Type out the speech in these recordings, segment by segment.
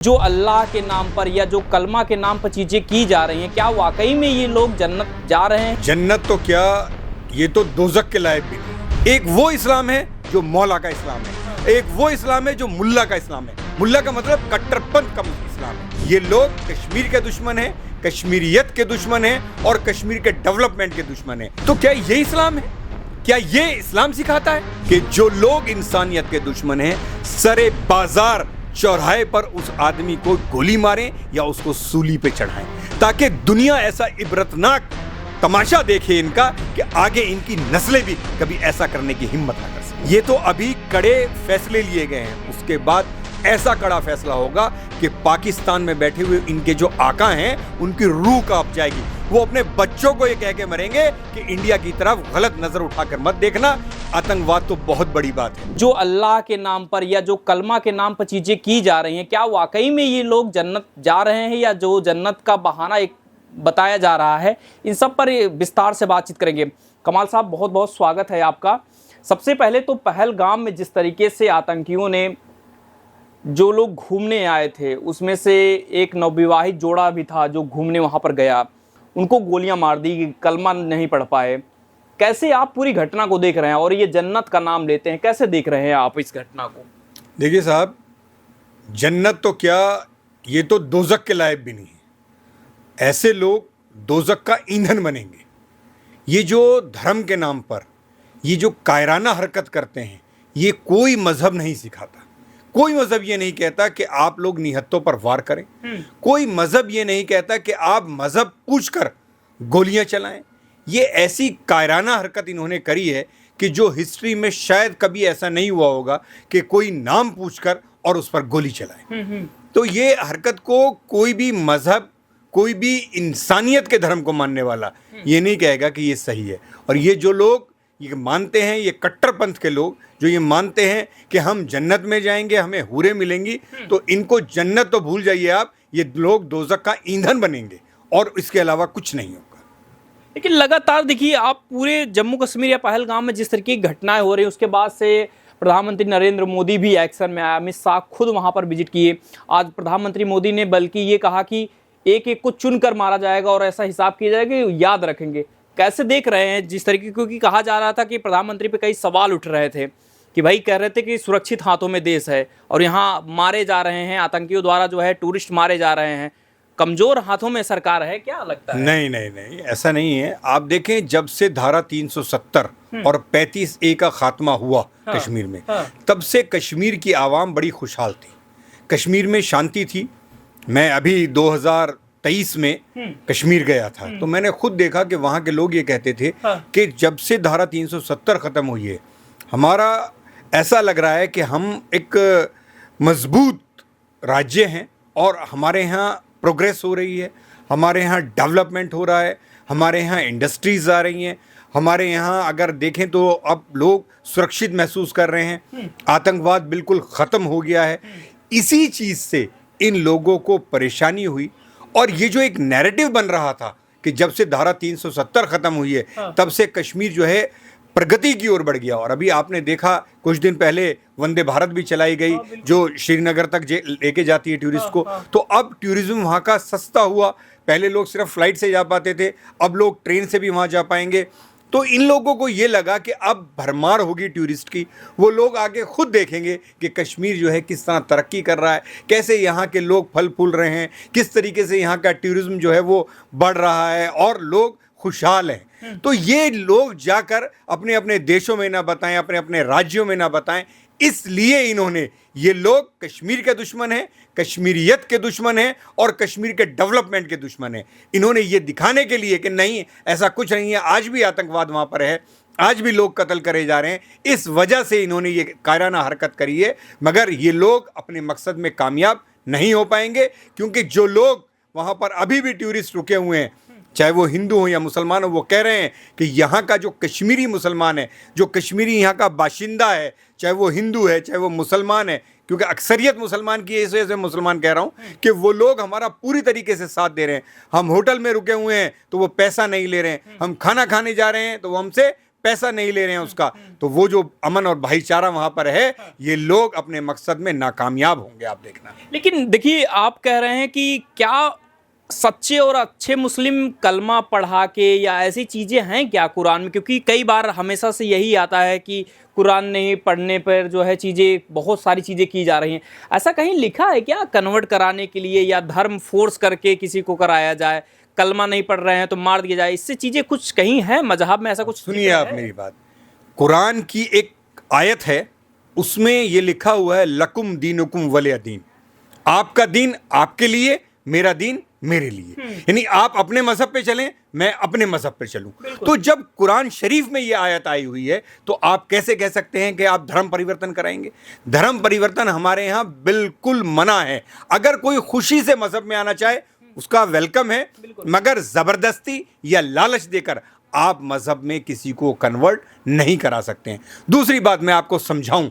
जो अल्लाह के नाम पर या जो कलमा के नाम पर चीजें की जा रही हैं, क्या वाकई में ये लोग जन्नत जा रहे हैं? जन्नत तो क्या, ये तो दोजक के लायक भी नहीं। एक वो इस्लाम है जो मौला का इस्लाम है, एक वो इस्लाम है जो मुल्ला का इस्लाम है। मुल्ला का मतलब कट्टरपंथ का इस्लाम है। ये लोग कश्मीर के दुश्मन हैं, कश्मीरियत के दुश्मन हैं और कश्मीर के डेवलपमेंट के दुश्मन हैं। तो क्या ये इस्लाम है? क्या ये इस्लाम सिखाता है कि जो लोग इंसानियत के दुश्मन हैं, सरे बाजार चौराहे पर उस आदमी को गोली मारें या उसको सूली पे चढ़ाएं, ताकि दुनिया ऐसा इबरतनाक तमाशा देखे इनका कि आगे इनकी नस्लें भी कभी ऐसा करने की हिम्मत ना कर सके। ये तो अभी कड़े फैसले लिए गए हैं, उसके बाद ऐसा कड़ा फैसला होगा कि पाकिस्तान में बैठे हुए इनके जो आका हैं उनकी रूह कांप जाएगी। वो अपने बच्चों को ये कह के मरेंगे कि इंडिया की तरफ गलत नजर उठाकर मत देखना, आतंकवाद तो बहुत बड़ी बात है। जो अल्लाह के नाम पर या जो कलमा के नाम पर चीजें की जा रही हैं, क्या वाकई में ये लोग जन्नत जा रहे हैं या जो जन्नत का बहाना एक बताया जा रहा है? इन सब पर विस्तार से बातचीत करेंगे। कमाल साहब, बहुत बहुत स्वागत है आपका। सबसे पहले तो पहलगाम में जिस तरीके से आतंकियों ने जो लोग घूमने आए थे, उसमें से एक नवविवाहित जोड़ा भी था जो घूमने वहाँ पर गया, उनको गोलियां मार दी, कलमा नहीं पढ़ पाए। कैसे आप पूरी घटना को देख रहे हैं और ये जन्नत का नाम लेते हैं, कैसे देख रहे हैं आप इस घटना को? देखिए साहब, जन्नत तो क्या, ये तो दोजक के लायक भी नहीं है। ऐसे लोग दोजक का ईंधन बनेंगे। ये जो धर्म के नाम पर ये जो कायराना हरकत करते हैं, ये कोई मजहब नहीं सिखाता। कोई मजहब ये नहीं कहता कि आप लोग निहत्तों पर वार करें। कोई मजहब ये नहीं कहता कि आप मजहब पूछकर गोलियां चलाएं। ये ऐसी कायराना हरकत इन्होंने करी है कि जो हिस्ट्री में शायद कभी ऐसा नहीं हुआ होगा कि कोई नाम पूछकर और उस पर गोली चलाए। तो ये हरकत को कोई भी मजहब, कोई भी इंसानियत के धर्म को मानने वाला ये नहीं कहेगा कि ये सही है। और ये जो लोग ये मानते हैं, ये कट्टरपंथ के लोग जो ये मानते हैं कि हम जन्नत में जाएंगे, हमें हूरें मिलेंगी, तो इनको जन्नत तो भूल जाइए आप, ये लोग दोजक का ईंधन बनेंगे और इसके अलावा कुछ नहीं होगा। लेकिन लगातार देखिए, आप पूरे जम्मू कश्मीर या पहलगाम में जिस तरीके की घटनाएं हो रही हैं, उसके बाद से प्रधानमंत्री नरेंद्र मोदी भी एक्शन में आया। अमित शाह खुद वहां पर विजिट किए। आज प्रधानमंत्री मोदी ने बल्कि ये कहा कि एक एक को चुनकर मारा जाएगा और ऐसा हिसाब किया जाएगा कि याद रखेंगे। कैसे देख रहे हैं जिस तरीके, क्योंकि कहा जा रहा था कि प्रधानमंत्री पे कई सवाल उठ रहे थे कि भाई कह रहे थे कि सुरक्षित हाथों में देश है और यहाँ मारे जा रहे हैं, आतंकियों द्वारा जो है टूरिस्ट मारे जा रहे हैं, कमजोर हाथों में सरकार है, क्या लगता है? नहीं नहीं नहीं, ऐसा नहीं है। आप देखें, जब से धारा 370 और 35A का खात्मा हुआ कश्मीर में, तब से कश्मीर की आवाम बड़ी खुशहाल थी, कश्मीर में शांति थी। मैं अभी 2023 में कश्मीर गया था, तो मैंने खुद देखा कि वहाँ के लोग ये कहते थे कि जब से धारा 370 ख़त्म हुई है, हमारा ऐसा लग रहा है कि हम एक मजबूत राज्य हैं और हमारे यहाँ प्रोग्रेस हो रही है, हमारे यहाँ डेवलपमेंट हो रहा है, हमारे यहाँ इंडस्ट्रीज़ आ रही हैं, हमारे यहाँ अगर देखें तो अब लोग सुरक्षित महसूस कर रहे हैं, आतंकवाद बिल्कुल ख़त्म हो गया है। इसी चीज़ से इन लोगों को परेशानी हुई और ये जो एक नैरेटिव बन रहा था कि जब से धारा 370 ख़त्म हुई है तब से कश्मीर जो है प्रगति की ओर बढ़ गया। और अभी आपने देखा, कुछ दिन पहले वंदे भारत भी चलाई गई जो श्रीनगर तक लेके जाती है टूरिस्ट को। तो अब टूरिज्म वहाँ का सस्ता हुआ। पहले लोग सिर्फ फ्लाइट से जा पाते थे, अब लोग ट्रेन से भी वहाँ जा पाएंगे। तो इन लोगों को ये लगा कि अब भरमार होगी टूरिस्ट की। वो लोग आगे खुद देखेंगे कि कश्मीर जो है किस तरह तरक्की कर रहा है, कैसे यहाँ के लोग फल फूल रहे हैं, किस तरीके से यहाँ का टूरिज्म जो है वो बढ़ रहा है और लोग खुशहाल हैं। तो ये लोग जाकर अपने अपने देशों में ना बताएं, अपने अपने राज्यों में ना बताएं, इसलिए इन्होंने, ये लोग कश्मीर के दुश्मन हैं, कश्मीरियत के दुश्मन हैं और कश्मीर के डेवलपमेंट के दुश्मन हैं। इन्होंने ये दिखाने के लिए कि नहीं, ऐसा कुछ नहीं है, आज भी आतंकवाद वहाँ पर है, आज भी लोग कत्ल करे जा रहे हैं, इस वजह से इन्होंने ये कायराना हरकत करी है। मगर ये लोग अपने मकसद में कामयाब नहीं हो पाएंगे, क्योंकि जो लोग वहाँ पर अभी भी टूरिस्ट रुके हुए हैं, चाहे वो हिंदू हो या मुसलमान हो, वो कह रहे हैं कि यहाँ का जो कश्मीरी मुसलमान है, जो कश्मीरी यहाँ का बाशिंदा है, चाहे वो हिंदू है चाहे वो मुसलमान है, क्योंकि अक्सरियत मुसलमान की, इस वजह से मुसलमान कह रहा हूँ कि वो लोग हमारा पूरी तरीके से साथ दे रहे हैं। हम होटल में रुके हुए हैं तो वो पैसा नहीं ले रहे हैं, हम खाना खाने जा रहे हैं तो वो हमसे पैसा नहीं ले रहे हैं उसका, तो वो जो अमन और भाईचारा वहां पर है, ये लोग अपने मकसद में नाकामयाब होंगे, आप देखना। लेकिन देखिए, आप कह रहे हैं कि क्या सच्चे और अच्छे मुस्लिम कलमा पढ़ा के या ऐसी चीज़ें हैं क्या कुरान में? क्योंकि कई बार हमेशा से यही आता है कि कुरान नहीं पढ़ने पर जो है चीज़ें, बहुत सारी चीज़ें की जा रही हैं। ऐसा कहीं लिखा है क्या कन्वर्ट कराने के लिए, या धर्म फोर्स करके किसी को कराया जाए, कलमा नहीं पढ़ रहे हैं तो मार दिया जाए, इससे चीज़ें कुछ कहीं है मजहब में? ऐसा कुछ सुनिए आप मेरी बात, कुरान की एक आयत है, उसमें ये लिखा हुआ है लकुम दीनुकुम वलिय दीन, आपका दीन आपके लिए, मेरा दीन मेरे लिए। यानी आप अपने मजहब पे चलें, मैं अपने मजहब पे चलूं। तो जब कुरान शरीफ में ये आयत आई हुई है, तो आप कैसे कह सकते हैं कि आप धर्म परिवर्तन कराएंगे? धर्म परिवर्तन हमारे यहाँ बिल्कुल मना है। अगर कोई खुशी से मजहब में आना चाहे, उसका वेलकम है, मगर जबरदस्ती या लालच देकर आप मजहब में किसी को कन्वर्ट नहीं करा सकते हैं। दूसरी बात मैं आपको समझाऊं,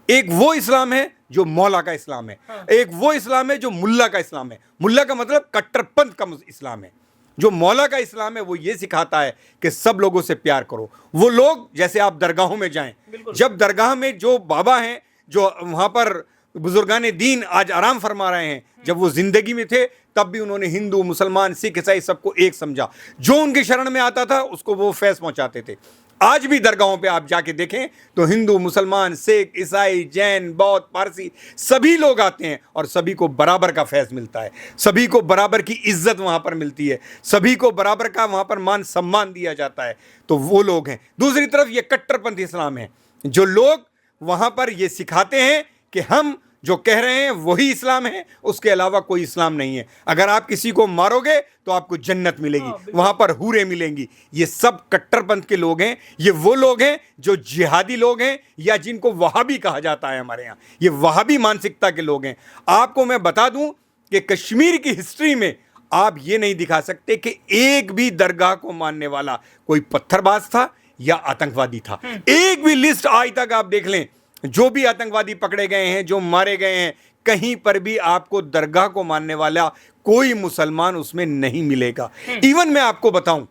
एक वो इस्लाम है जो मौला का इस्लाम है, एक वो इस्लाम है जो मुल्ला का इस्लाम है। मुल्ला का मतलब कट्टरपंथ का इस्लाम है। जो मौला का इस्लाम है वो ये सिखाता है कि सब लोगों से प्यार करो। वो लोग, जैसे आप दरगाहों में जाएं, जब दरगाह में जो बाबा हैं, जो वहां पर बुजुर्गान दीन आज आराम फरमा रहे हैं, जब वो जिंदगी में थे तब भी उन्होंने हिंदू, मुसलमान, सिख, ईसाई सबको एक समझा। जो उनके शरण में आता था उसको वो फैज़ पहुंचाते थे। आज भी दरगाहों पे आप जाके देखें तो हिंदू, मुसलमान, सिख, ईसाई, जैन, बौद्ध, पारसी सभी लोग आते हैं और सभी को बराबर का फैज़ मिलता है, सभी को बराबर की इज्जत वहाँ पर मिलती है, सभी को बराबर का वहाँ पर मान सम्मान दिया जाता है। तो वो लोग हैं। दूसरी तरफ ये कट्टरपंथी इस्लाम है, जो लोग वहाँ पर ये सिखाते हैं कि हम जो कह रहे हैं वही इस्लाम है, उसके अलावा कोई इस्लाम नहीं है। अगर आप किसी को मारोगे तो आपको जन्नत मिलेगी, वहां पर हूरें मिलेंगी। ये सब कट्टरपंथ के लोग हैं। ये वो लोग हैं जो जिहादी लोग हैं, या जिनको वहाबी कहा जाता है हमारे यहाँ, ये वहाबी मानसिकता के लोग हैं। आपको मैं बता दूं कि कश्मीर की हिस्ट्री में आप ये नहीं दिखा सकते कि एक भी दरगाह को मानने वाला कोई पत्थरबाज था या आतंकवादी था। एक भी लिस्ट आज तक आप देख लें, जो भी आतंकवादी पकड़े गए हैं, जो मारे गए हैं, कहीं पर भी आपको दरगाह को मानने वाला कोई मुसलमान उसमें नहीं मिलेगा। इवन मैं आपको बताऊं,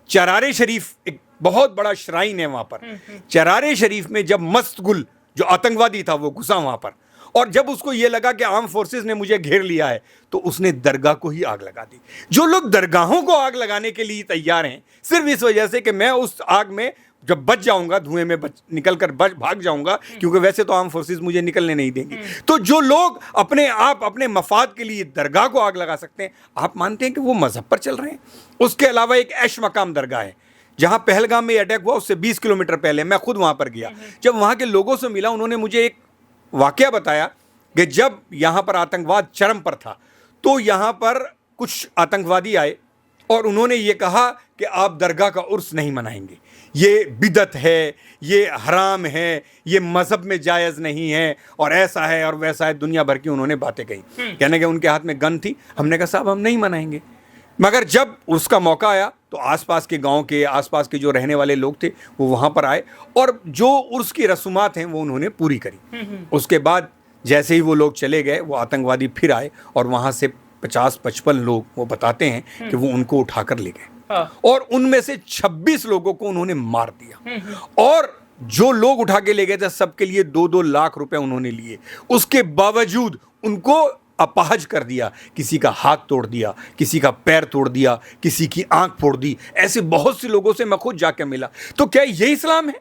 चरारे शरीफ एक बहुत बड़ा श्राइन है वहां पर। चरारे शरीफ में जब मस्तगुल जो आतंकवादी था वो घुसा वहां पर, और जब उसको ये लगा कि आर्म फोर्सेस ने मुझे घेर लिया है, तो उसने दरगाह को ही आग लगा दी। जो लोग दरगाहों को आग लगाने के लिए तैयार हैं सिर्फ इस वजह से कि मैं उस आग में जब बच जाऊंगा, धुएं में निकलकर भाग जाऊंगा, क्योंकि वैसे तो आर्म फोर्सेस मुझे निकलने नहीं देंगी। तो जो लोग अपने आप अपने मफाद के लिए दरगाह को आग लगा सकते हैं, आप मानते हैं कि वो मजहब पर चल रहे हैं? उसके अलावा एक ऐश मकाम दरगाह है जहां पहलगाम में अटैक हुआ, उससे 20 किलोमीटर पहले मैं खुद वहां पर गया। जब वहां के लोगों से मिला, उन्होंने मुझे एक वाकया बताया कि जब यहाँ पर आतंकवाद चरम पर था, तो यहाँ पर कुछ आतंकवादी आए और उन्होंने ये कहा कि आप दरगाह का उर्स नहीं मनाएंगे, ये बिदत है, ये हराम है, ये मज़हब में जायज़ नहीं है, और ऐसा है और वैसा है। दुनिया भर की उन्होंने बातें कही। कहने के उनके हाथ में गन थी। हमने कहा साहब हम नहीं मनाएंगे। मगर जब उसका मौका आया तो आसपास के गांव के, आसपास के जो रहने वाले लोग थे वो वहाँ पर आए, और जो उर्स की रसूमात हैं वो उन्होंने पूरी करी। उसके बाद जैसे ही वो लोग चले गए, वो आतंकवादी फिर आए और वहाँ से 50-55 लोग, वो बताते हैं कि वो उनको उठाकर ले गए, और उनमें से 26 लोगों को उन्होंने मार दिया। और जो लोग उठा के ले गए थे सबके लिए 2-2 लाख रुपए उन्होंने लिए। उसके बावजूद उनको अपाहज कर दिया, किसी का हाथ तोड़ दिया, किसी का पैर तोड़ दिया, किसी की आंख फोड़ दी। ऐसे बहुत से लोगों से मैं खुद जाके मिला। तो क्या ये इस्लाम है?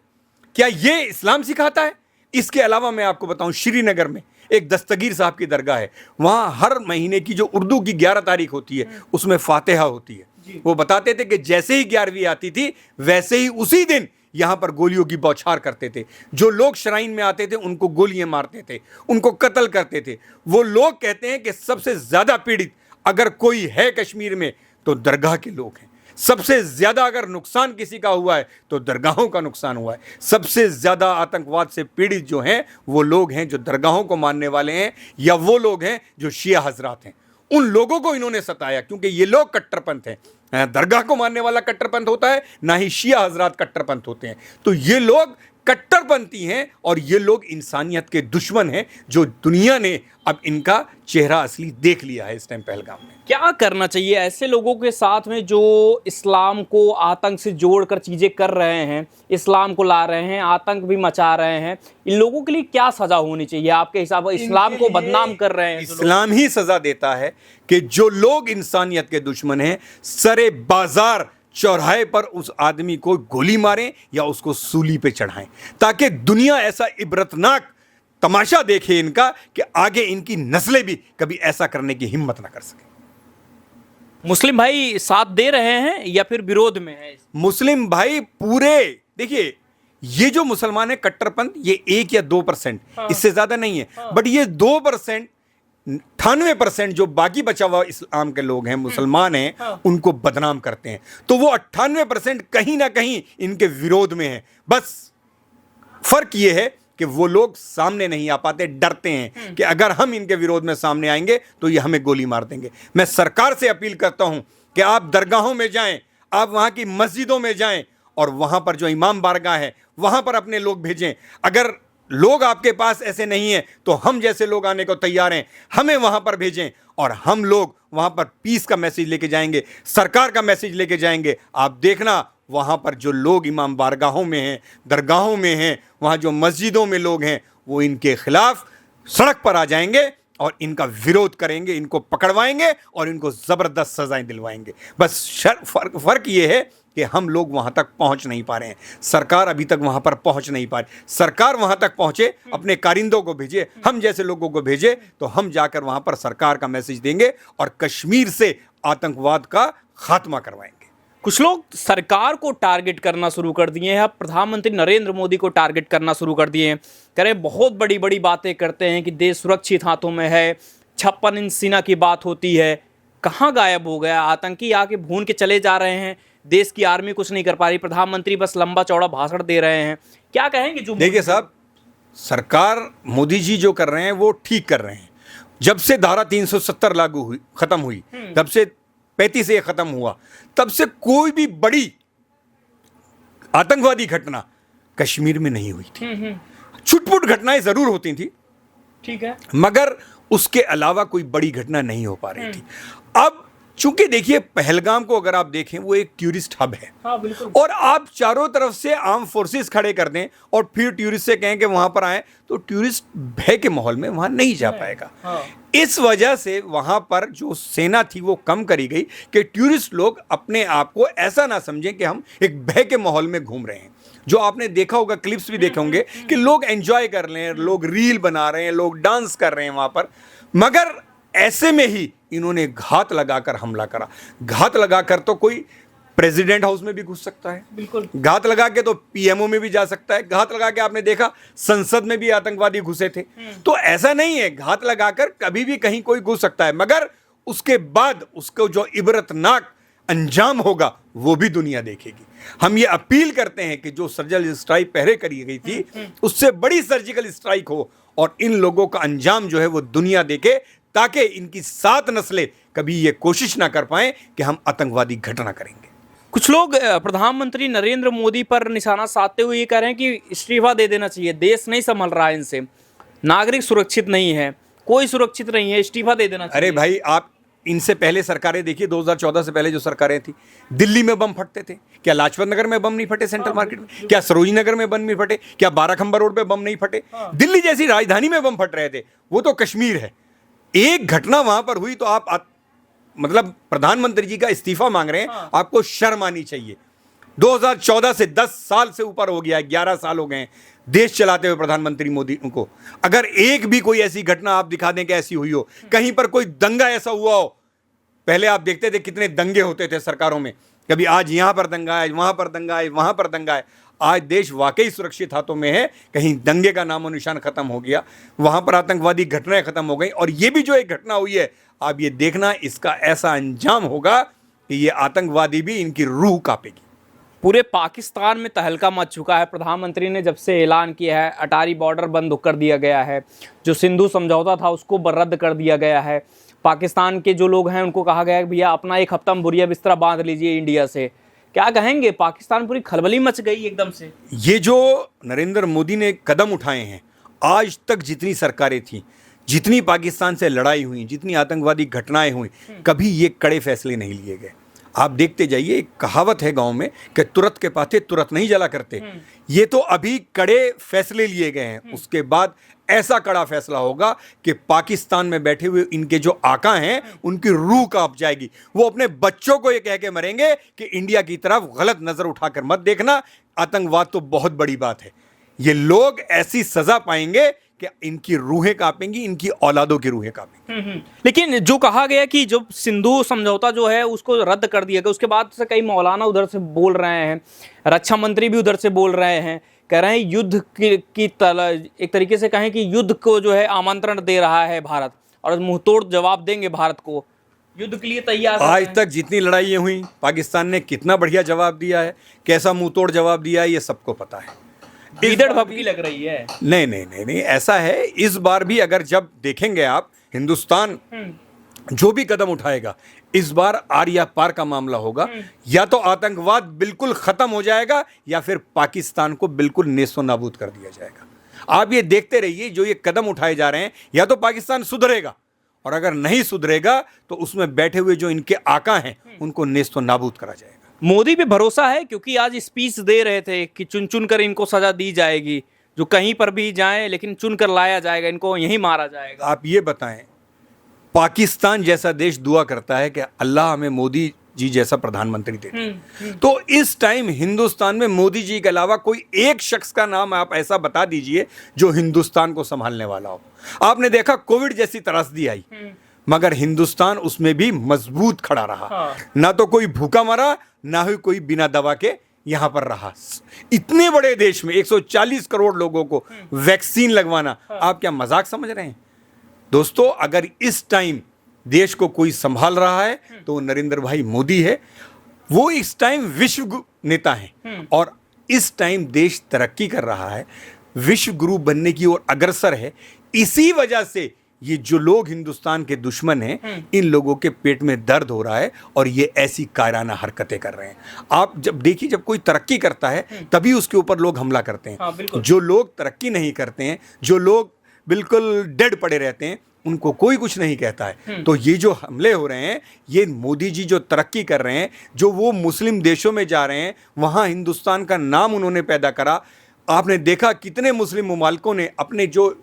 क्या ये इस्लाम सिखाता है? इसके अलावा मैं आपको बताऊं, श्रीनगर में एक दस्तगीर साहब की दरगाह है। वहाँ हर महीने की जो उर्दू की 11 तारीख होती है, उसमें फातिहा होती है। वो बताते थे कि जैसे ही 11वीं आती थी, वैसे ही उसी दिन यहाँ पर गोलियों की बौछार करते थे। जो लोग श्राइन में आते थे उनको गोलियां मारते थे, उनको कत्ल करते थे। वो लोग कहते हैं कि सबसे ज़्यादा पीड़ित अगर कोई है कश्मीर में तो दरगाह के लोग हैं। सबसे ज़्यादा अगर नुकसान किसी का हुआ है तो दरगाहों का नुकसान हुआ है। सबसे ज़्यादा आतंकवाद से पीड़ित जो हैं वो लोग हैं जो दरगाहों को मानने वाले हैं, या वो लोग हैं जो शिया हजरात हैं। उन लोगों को इन्होंने सताया क्योंकि ये लोग कट्टरपंथ हैं। दरगाह को मानने वाला कट्टरपंथ होता है, ना ही शिया हजरात कट्टरपंथ होते हैं। तो ये लोग कट्टरपंथी हैं और ये लोग इंसानियत के दुश्मन हैं, जो दुनिया ने अब इनका चेहरा असली देख लिया है इस टाइम पहलगाम में। क्या करना चाहिए ऐसे लोगों के साथ में जो इस्लाम को आतंक से जोड़कर चीजें कर रहे हैं, इस्लाम को ला रहे हैं, आतंक भी मचा रहे हैं? इन लोगों के लिए क्या सजा होनी चाहिए आपके हिसाब से? इस्लाम को बदनाम कर रहे हैं इस्लाम ही सजा देता है कि जो लोग इंसानियत के दुश्मन हैं, सरे बाजार चौराहे पर उस आदमी को गोली मारें या उसको सूली पे चढ़ाएं, ताकि दुनिया ऐसा इबरतनाक तमाशा देखे इनका कि आगे इनकी नस्लें भी कभी ऐसा करने की हिम्मत ना कर सके। मुस्लिम भाई साथ दे रहे हैं या फिर विरोध में है? मुस्लिम भाई पूरे, देखिए ये जो मुसलमान है कट्टरपंथ, ये 1 या 2%, इससे ज्यादा नहीं है, बट ये 2%, 98% जो बाकी बचा हुआ इस्लाम के लोग हैं, मुसलमान हैं, उनको बदनाम करते हैं। तो वो 98% कहीं ना कहीं इनके विरोध में है। बस फर्क ये है कि वो लोग सामने नहीं आ पाते, डरते हैं कि अगर हम इनके विरोध में सामने आएंगे तो ये हमें गोली मार देंगे। मैं सरकार से अपील करता हूं कि आप दरगाहों में जाएं, आप वहां की मस्जिदों में जाएं और वहां पर जो इमाम बारगाह है वहां पर अपने लोग भेजें। अगर लोग आपके पास ऐसे नहीं हैं तो हम जैसे लोग आने को तैयार हैं, हमें वहां पर भेजें और हम लोग वहां पर पीस का मैसेज लेके जाएंगे, सरकार का मैसेज लेके जाएंगे। आप देखना वहां पर जो लोग इमाम बारगाहों में हैं, दरगाहों में हैं, वहां जो मस्जिदों में लोग हैं, वो इनके खिलाफ सड़क पर आ जाएंगे और इनका विरोध करेंगे, इनको पकड़वाएंगे और इनको जबरदस्त सजाएं दिलवाएंगे। बस फर्क ये है कि हम लोग वहां तक पहुंच नहीं पा रहे हैं, सरकार अभी तक वहां पर पहुंच नहीं पा रही। सरकार वहां तक पहुंचे, अपने कारिंदों को भेजे, हम जैसे लोगों को भेजे, तो हम जाकर वहां पर सरकार का मैसेज देंगे और कश्मीर से आतंकवाद का खात्मा करवाएंगे। कुछ लोग सरकार को टारगेट करना शुरू कर दिए हैं, प्रधानमंत्री नरेंद्र मोदी को टारगेट करना शुरू कर दिए हैं, कह रहे बहुत बड़ी बड़ी बातें करते हैं कि देश सुरक्षित हाथों में है, 56 इंच सीना की बात होती है, कहाँ गायब हो गया? आतंकी आके भून के चले जा रहे हैं, देश की आर्मी कुछ नहीं कर पा रही, प्रधानमंत्री बस लंबा चौड़ा भाषण दे रहे हैं। क्या कहेंगे? जो देखिए साहब, सरकार मोदी जी जो कर रहे हैं वो ठीक कर रहे हैं। जब से धारा 370 लागू हुई, खत्म हुई, तब से 35A खत्म हुआ, तब से कोई भी बड़ी आतंकवादी घटना कश्मीर में नहीं हुई थी। छुटपुट घटनाएं जरूर होती थी, ठीक है, मगर उसके अलावा कोई बड़ी घटना नहीं हो पा रही थी। अब चूंकि देखिए पहलगाम को अगर आप देखें, वो एक टूरिस्ट हब है। हाँ, बिल्कुल। और आप चारों तरफ से आर्म फोर्सेस खड़े कर दें और फिर टूरिस्ट से कहें कि वहां पर आए, तो टूरिस्ट भय के माहौल में वहां नहीं जा पाएगा। हाँ। इस वजह से वहां पर जो सेना थी वो कम करी गई कि टूरिस्ट लोग अपने आप को ऐसा ना समझें कि हम एक भय के माहौल में घूम रहे हैं। जो आपने देखा होगा, क्लिप्स भी देखे होंगे कि लोग एंजॉय कर रहे हैं, लोग रील बना रहे हैं, लोग डांस कर रहे हैं वहां पर, मगर ऐसे में ही इन्होंने घात लगाकर हमला करा। घात लगाकर तो कोई प्रेसिडेंट हाउस में भी घुस सकता है, बिल्कुल। घात लगा के तो पीएमओ में भी जा सकता है, घात लगा के आपने देखा संसद में भी आतंकवादी घुसे थे। तो ऐसा नहीं है, घात लगाकर कभी भी कहीं कोई घुस सकता है, मगर उसके बाद उसको जो इबरतनाक अंजाम होगा वो भी दुनिया देखेगी। हम ये अपील करते हैं कि जो सर्जिकल स्ट्राइक पहले करी गई थी, उससे बड़ी सर्जिकल स्ट्राइक हो और इन लोगों का अंजाम जो है वो दुनिया देखे, ताकि इनकी 7 नस्लें कभी ये कोशिश ना कर पाएं कि हम आतंकवादी घटना करेंगे। कुछ लोग प्रधानमंत्री नरेंद्र मोदी पर निशाना साधते हुए ये कह रहे हैं कि इस्तीफा दे देना चाहिए, देश नहीं संभल रहा है इनसे, नागरिक सुरक्षित नहीं है, कोई सुरक्षित नहीं है, इस्तीफा दे देना चाहिए। अरे भाई, आप इनसे पहले सरकारें देखिए, 2014 से पहले जो सरकारें थी, दिल्ली में बम फटते थे, क्या लाजपत नगर में बम नहीं फटे? सेंट्रल मार्केट में क्या सरोजनी नगर में बम नहीं फटे? क्या बाराखंबा रोड पे बम नहीं फटे? दिल्ली जैसी राजधानी में बम फट रहे थे। वो तो कश्मीर है। एक घटना वहां पर हुई तो आप मतलब प्रधानमंत्री जी का इस्तीफा मांग रहे हैं। आपको शर्म आनी चाहिए। 2014 से 10 साल से ऊपर हो गया है, 11 साल हो गए हैं देश चलाते हुए प्रधानमंत्री मोदी को। अगर एक भी कोई ऐसी घटना आप दिखा दें कि ऐसी हुई हो, कहीं पर कोई दंगा ऐसा हुआ हो, पहले आप देखते थे कितने दंगे होते थे सरकारों में, कभी आज यहां पर दंगा है, वहां पर दंगा है, वहां पर दंगा है। आज देश वाकई सुरक्षित हाथों में है, कहीं दंगे का नामो निशान खत्म हो गया, वहां पर आतंकवादी घटनाएं खत्म हो गई। और ये भी जो एक घटना हुई है, आप ये देखना, इसका ऐसा अंजाम होगा कि ये आतंकवादी भी इनकी रूह कांपेगी। पूरे पाकिस्तान में तहलका मच चुका है। प्रधानमंत्री ने जब से ऐलान किया है, अटारी बॉर्डर बंद कर दिया गया है, जो सिंधु समझौता था उसको रद्द कर दिया गया है। पाकिस्तान के जो लोग हैं उनको कहा गया है कि भैया अपना 1 हफ्ता में बुरिया बिस्तरा बांध लीजिए इंडिया से, क्या कहेंगे, पाकिस्तान पूरी खलबली मच गई एकदम से। ये जो नरेंद्र मोदी ने कदम उठाए हैं, आज तक जितनी सरकारें थी, जितनी पाकिस्तान से लड़ाई हुई, जितनी आतंकवादी घटनाएं हुई, कभी ये कड़े फैसले नहीं लिए गए। आप देखते जाइए, एक कहावत है गांव में कि तुरत के पाते तुरत नहीं जला करते। ये तो अभी कड़े फैसले लिए गए हैं, उसके बाद ऐसा कड़ा फैसला होगा कि पाकिस्तान में बैठे हुए इनके जो आका हैं उनकी रूह कांप जाएगी। वो अपने बच्चों को ये कह के मरेंगे कि इंडिया की तरफ गलत नजर उठाकर मत देखना, आतंकवाद तो बहुत बड़ी बात है। ये लोग ऐसी सजा पाएंगे कि इनकी रूहें कांपेंगी, इनकी औलादों की रूहें कांपेंगी। लेकिन जो कहा गया कि जो सिंधु समझौता जो है उसको रद्द कर दिया गया, उसके बाद से कई मौलाना उधर से बोल रहे हैं, रक्षा मंत्री भी उधर से बोल रहे हैं, कह रहे हैं युद्ध एक तरीके से कहें कि युद्ध को जो है आमंत्रण दे रहा है भारत, और मुंहतोड़ जवाब देंगे भारत को, युद्ध के लिए तैयार। आज तक जितनी लड़ाइयाँ हुई, पाकिस्तान ने कितना बढ़िया जवाब दिया है, कैसा मुंहतोड़ जवाब दिया है, ये सबको पता है। ईदड़ भभकी लग रही है। नहीं नहीं नहीं नहीं, ऐसा है, इस बार भी अगर जब देखेंगे आप, हिंदुस्तान जो भी कदम उठाएगा, इस बार आर या पार का मामला होगा। या तो आतंकवाद बिल्कुल खत्म हो जाएगा या फिर पाकिस्तान को बिल्कुल नेस्तो नाबूद कर दिया जाएगा। आप ये देखते रहिए, जो ये कदम उठाए जा रहे हैं, या तो पाकिस्तान सुधरेगा, और अगर नहीं सुधरेगा तो उसमें बैठे हुए जो इनके आका हैं उनको नेस्तो नाबूद करा जाएगा। मोदी पे भरोसा है, क्योंकि आज स्पीच दे रहे थे कि चुन चुन कर इनको सजा दी जाएगी, जो कहीं पर भी जाएं लेकिन चुन कर लाया जाएगा, इनको यहीं मारा जाएगा। आप ये बताएं, पाकिस्तान जैसा देश दुआ करता है कि अल्लाह हमें मोदी जी जैसा प्रधानमंत्री दे। तो इस टाइम हिंदुस्तान में मोदी जी के अलावा कोई एक शख्स का नाम आप ऐसा बता दीजिए जो हिंदुस्तान को संभालने वाला हो। आपने देखा कोविड जैसी त्रासदी आई, मगर हिंदुस्तान उसमें भी मजबूत खड़ा रहा। ना तो कोई भूखा मरा, ना ही कोई बिना दवा के यहां पर रहा। इतने बड़े देश में 140 करोड़ लोगों को वैक्सीन लगवाना, आप क्या मजाक समझ रहे हैं? दोस्तों, अगर इस टाइम देश को कोई संभाल रहा है तो वो नरेंद्र भाई मोदी है। वो इस टाइम विश्व नेता हैं, और इस टाइम देश तरक्की कर रहा है, विश्व गुरु बनने की ओर अग्रसर है। इसी वजह से ये जो लोग हिंदुस्तान के दुश्मन हैं, इन लोगों के पेट में दर्द हो रहा है और ये ऐसी कायराना हरकतें कर रहे हैं। आप जब देखिए, जब कोई तरक्की करता है तभी उसके ऊपर लोग हमला करते हैं। हाँ, जो लोग तरक्की नहीं करते हैं, जो लोग बिल्कुल डेड पड़े रहते हैं, उनको कोई कुछ नहीं कहता है। तो ये जो हमले हो रहे हैं, ये मोदी जी जो तरक्की कर रहे हैं, जो वो मुस्लिम देशों में जा रहे हैं, वहाँ हिंदुस्तान का नाम उन्होंने पैदा करा। आपने देखा कितने मुस्लिम मुमालिकों ने अपने जो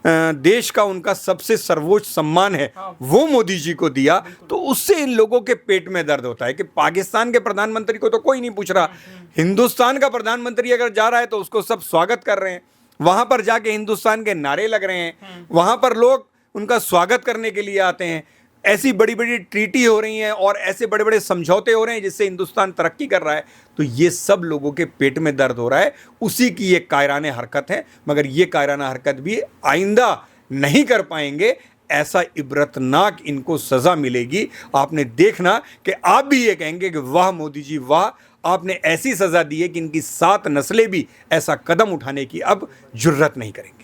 देश का उनका सबसे सर्वोच्च सम्मान है वो मोदी जी को दिया। तो उससे इन लोगों के पेट में दर्द होता है कि पाकिस्तान के प्रधानमंत्री को तो कोई नहीं पूछ रहा, हिंदुस्तान का प्रधानमंत्री अगर जा रहा है तो उसको सब स्वागत कर रहे हैं। वहां पर जाके हिंदुस्तान के नारे लग रहे हैं, वहां पर लोग उनका स्वागत करने के लिए आते हैं। ऐसी बड़ी बड़ी ट्रीटी हो रही हैं और ऐसे बड़े बड़े समझौते हो रहे हैं जिससे हिंदुस्तान तरक्की कर रहा है। तो ये सब लोगों के पेट में दर्द हो रहा है, उसी की ये कायराना हरकत है। मगर ये कायराना हरकत भी आइंदा नहीं कर पाएंगे, ऐसा इबरतनाक इनको सज़ा मिलेगी। आपने देखना कि आप भी ये कहेंगे कि वाह मोदी जी वाह, आपने ऐसी सज़ा दी है कि इनकी 7 नस्लें भी ऐसा कदम उठाने की अब जुर्रत नहीं करेंगी।